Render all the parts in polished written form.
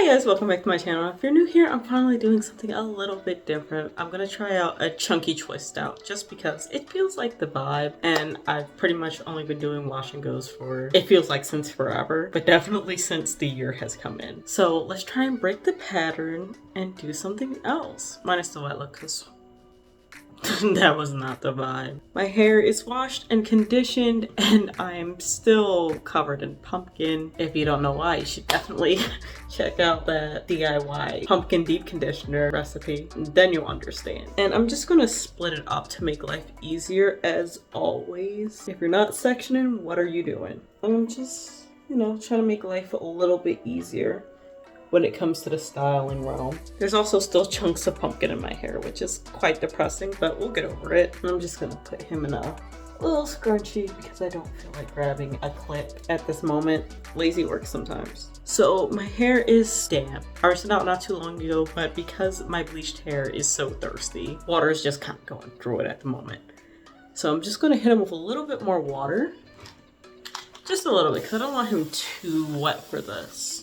Hi guys, welcome back to my channel. If you're new here, I'm finally doing something a little bit different. I'm gonna try out a chunky twist out just because it feels like the vibe, and I've pretty much only been doing wash and goes for, it feels like, since forever, but definitely since the year has come in. So let's try and break the pattern and do something else. Minus the wet look, because that was not the vibe. My hair is washed and conditioned and I'm still covered in pumpkin. If you don't know why, you should definitely check out that DIY pumpkin deep conditioner recipe. Then you'll understand. And I'm just gonna split it up to make life easier as always. If you're not sectioning, what are you doing? I'm just, trying to make life a little bit easier when it comes to the styling realm. There's also still chunks of pumpkin in my hair, which is quite depressing, but we'll get over it. I'm just gonna put him in a little scrunchie because I don't feel like grabbing a clip at this moment. Lazy work sometimes. So my hair is damp. I rinsed it out not too long ago, but because my bleached hair is so thirsty, water is just kind of going through it at the moment. So I'm just gonna hit him with a little bit more water. Just a little bit, because I don't want him too wet for this.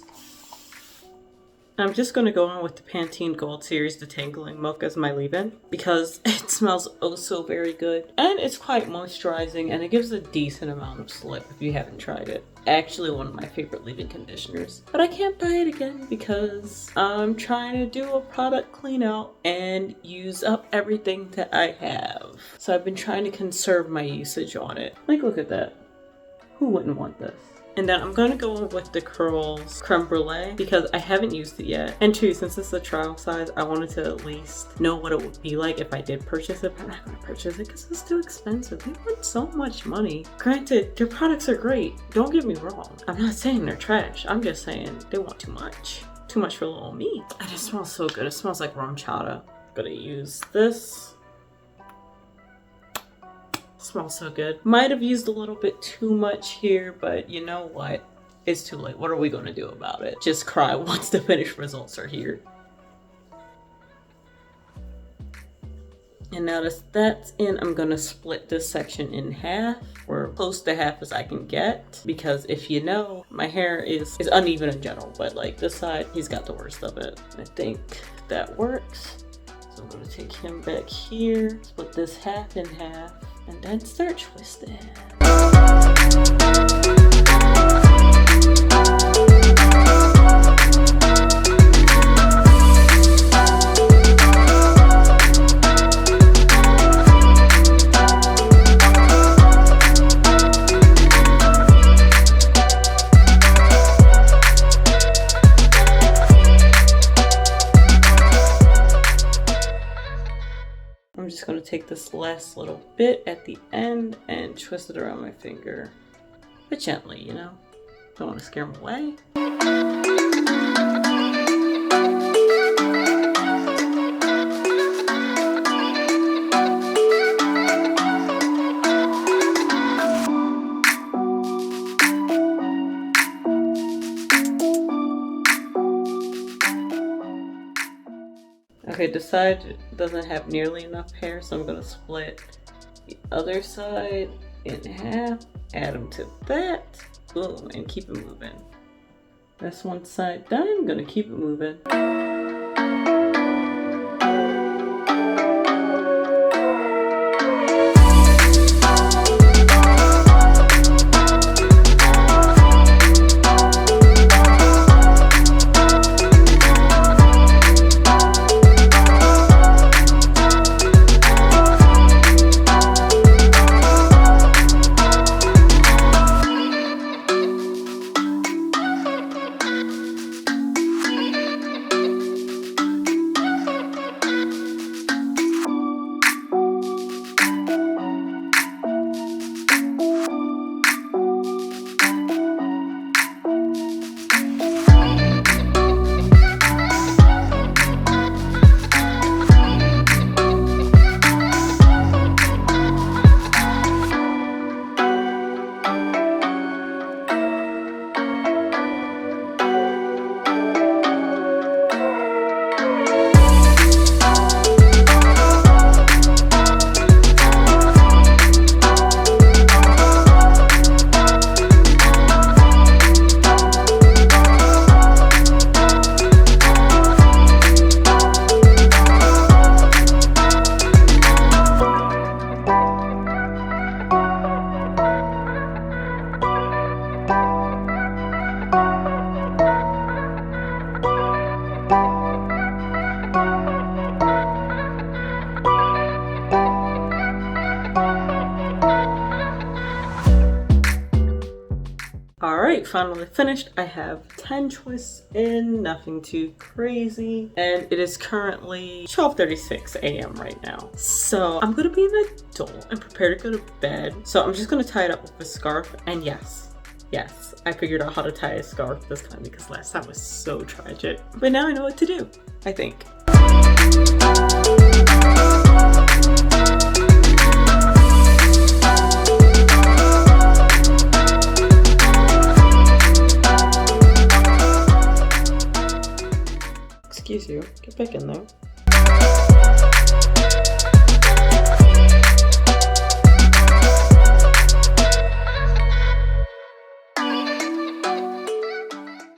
I'm just going to go on with the Pantene Gold Series Detangling Milk as my leave-in because it smells oh so very good and it's quite moisturizing and it gives a decent amount of slip if you haven't tried it. Actually one of my favorite leave-in conditioners, but I can't buy it again because I'm trying to do a product clean out and use up everything that I have. So I've been trying to conserve my usage on it. Like, look at that. Who wouldn't want this? And then I'm going to go with the Curls Creme Brulee because I haven't used it yet. And two, since this is a trial size, I wanted to at least know what it would be like if I did purchase it. But I'm not going to purchase it because it's too expensive. They want so much money. Granted, their products are great. Don't get me wrong. I'm not saying they're trash. I'm just saying they want too much. Too much for little me. And it smells so good. It smells like rum chata. I'm going to use this. Smells so good. Might have used a little bit too much here, but you know what? It's too late. What are we going to do about it? Just cry once the finished results are here. And now that that's in, I'm going to split this section in half, or close to half as I can get, because if you know, my hair is uneven in general, but like this side, he's got the worst of it. I think that works. So I'm going to take him back here, split this half in half, and then start twisting. I'm just going to take this last little bit at the end and twist it around my finger. But gently, Don't want to scare him away. Okay, this side doesn't have nearly enough hair, so I'm going to split the other side in half, add them to that, boom, and keep it moving. That's one side done, I'm going to keep it moving. finally finished. I have 10 twists in, nothing too crazy. And it is currently 12:36 a.m. right now. So I'm gonna be an adult and prepare to go to bed. So I'm just gonna tie it up with a scarf. And yes, I figured out how to tie a scarf this time because last time was so tragic. But now I know what to do, I think. Excuse you, get back in there.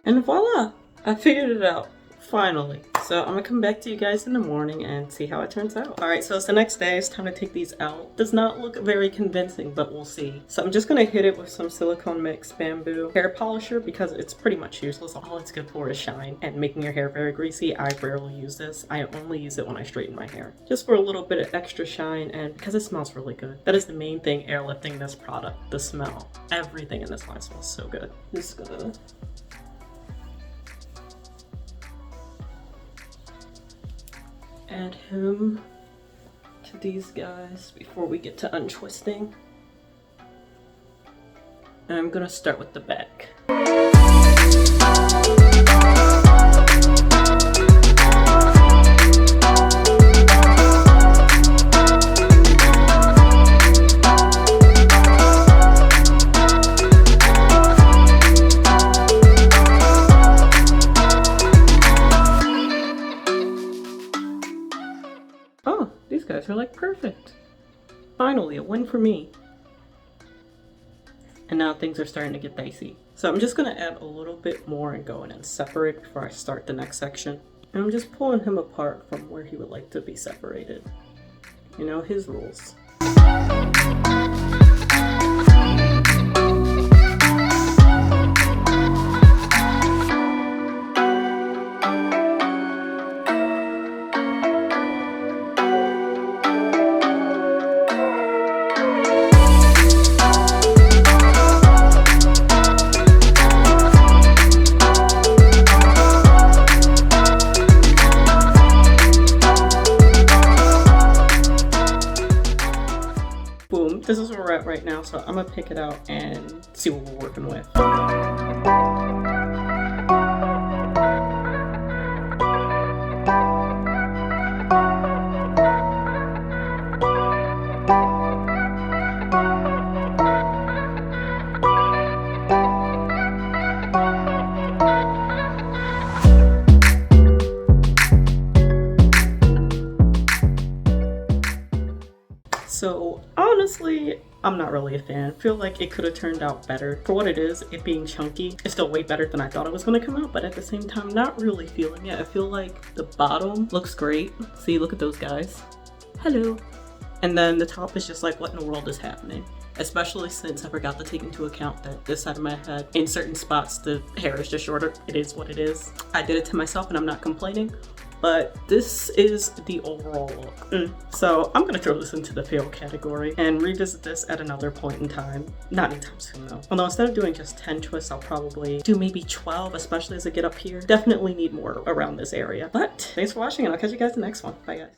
And voila! I figured it out, finally. So I'm gonna come back to you guys in the morning and see how it turns out. Alright, so it's the next day, it's time to take these out. Does not look very convincing, but we'll see. So I'm just gonna hit it with some silicone mix bamboo hair polisher because it's pretty much useless. All it's good for is shine and making your hair very greasy. I rarely use this. I only use it when I straighten my hair. Just for a little bit of extra shine and because it smells really good. That is the main thing airlifting this product, the smell. Everything in this line smells so good. Just gonna add him to these guys before we get to untwisting. And I'm gonna start with the back. Oh, these guys are like perfect. Finally, a win for me. And now things are starting to get dicey. So I'm just gonna add a little bit more and go in and separate before I start the next section. And I'm just pulling him apart from where he would like to be separated. You know, his rules. Boom, this is where we're at right now, so I'm gonna pick it out and see what we're working with. So honestly, I'm not really a fan. I feel like it could have turned out better. For what it is, it being chunky, it's still way better than I thought it was going to come out, but at the same time, not really feeling it. I feel like the bottom looks great. See, look at those guys. Hello. And then the top is just like, what in the world is happening? Especially since I forgot to take into account that this side of my head, in certain spots, the hair is just shorter. It is what it is. I did it to myself and I'm not complaining. But this is the overall look. So I'm gonna throw this into the fail category and revisit this at another point in time. Not anytime soon though. Although instead of doing just 10 twists, I'll probably do maybe 12, especially as I get up here. Definitely need more around this area. But thanks for watching and I'll catch you guys in the next one. Bye guys.